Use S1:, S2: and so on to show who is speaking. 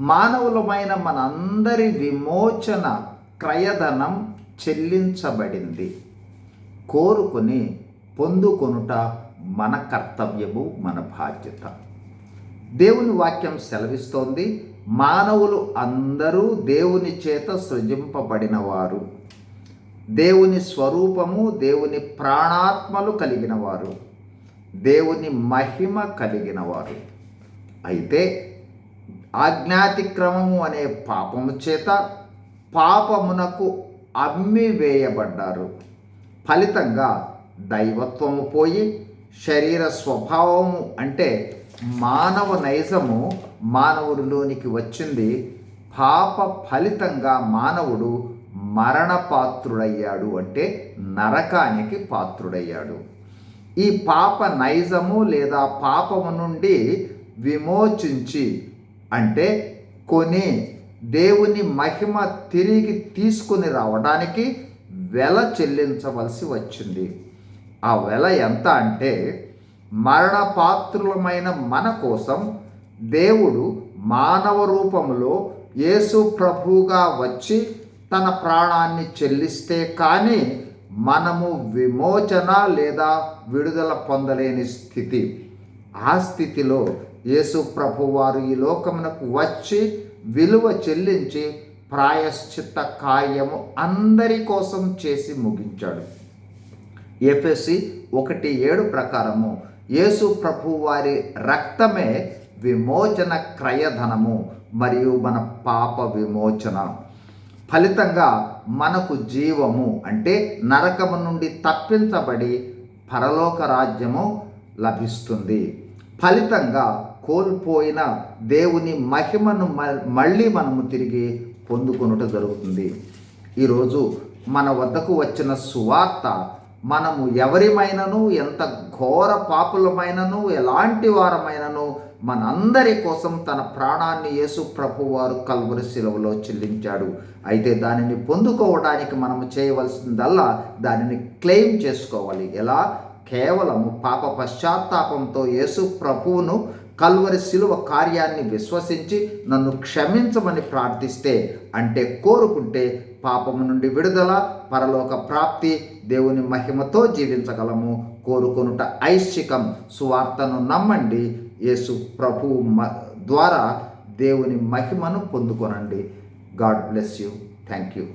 S1: మానవులమైన మనందరి విమోచన క్రయధనం చెల్లించబడింది. కోరుకొని పొందుకొనుట మన కర్తవ్యము, మన బాధ్యత. దేవుని వాక్యం సెలవిస్తోంది, మానవులు అందరూ దేవుని చేత సృజింపబడిన వారు, దేవుని స్వరూపము, దేవుని ప్రాణాత్మలు కలిగిన వారు, దేవుని మహిమ కలిగిన వారు. అయితే ఆజ్ఞాతిక్రమము అనే పాపము చేత పాపమునకు అమ్మివేయబడ్డారు. ఫలితంగా దైవత్వము పోయి శరీర స్వభావము అంటే మానవ నైజము మానవుడిలోనికి వచ్చింది. పాప ఫలితంగా మానవుడు మరణపాత్రుడయ్యాడు, అంటే నరకానికి పాత్రుడయ్యాడు. ఈ పాప నైజము లేదా పాపము నుండి విమోచించి అంటే కొని దేవుని మహిమ తిరిగి తీసుకుని రావడానికి వెల చెల్లించవలసి వచ్చింది. ఆ వెల ఎంత అంటే మరణపాత్రులమైన మన కోసం దేవుడు మానవ రూపంలో యేసు ప్రభువుగా వచ్చి తన ప్రాణాన్ని చెల్లిస్తే కానీ మనము విమోచన లేదా విడుదల పొందలేని స్థితి. ఆ స్థితిలో యేసు ప్రభువారు ఈ లోకమునకు వచ్చి విలువ చెల్లించి ప్రాయశ్చిత్త కార్యము అందరి కోసం చేసి ముగించాడు. ఎఫెసీ 1:7 ప్రకారము యేసు ప్రభు వారి రక్తమే విమోచన క్రయధనము మరియు మన పాప విమోచన. ఫలితంగా మనకు జీవము అంటే నరకము నుండి తప్పించబడి పరలోక రాజ్యము లభిస్తుంది. ఫలితంగా కోల్పోయిన దేవుని మహిమను మళ్ళీ మనము తిరిగి పొందుకొనుట జరుగుతుంది. ఈరోజు మన వద్దకు వచ్చిన సువార్త మనము ఎవరిమైనను, ఎంత ఘోర పాపులమైనను, ఎలాంటి వారమైనను మనందరి కోసం తన ప్రాణాన్ని యేసు ప్రభువారు కల్వరి శిలువలో చెల్లించాడు. అయితే దానిని పొందుకోవడానికి మనము చేయవలసిందల్లా దానిని క్లెయిమ్ చేసుకోవాలి. ఎలా? కేవలము పాప పశ్చాత్తాపంతో యేసు ప్రభువును కల్వరి శిలువ కార్యాన్ని విశ్వసించి నన్ను క్షమించమని ప్రార్థిస్తే, అంటే కోరుకుంటే పాపము నుండి విడుదల, పరలోక ప్రాప్తి, దేవుని మహిమతో జీవించగలము. కోరుకొనుట ఐచ్ఛికం. సువార్తను నమ్మండి. యేసు ప్రభువు ద్వారా దేవుని మహిమను పొందుకొనండి. God bless you. Thank you.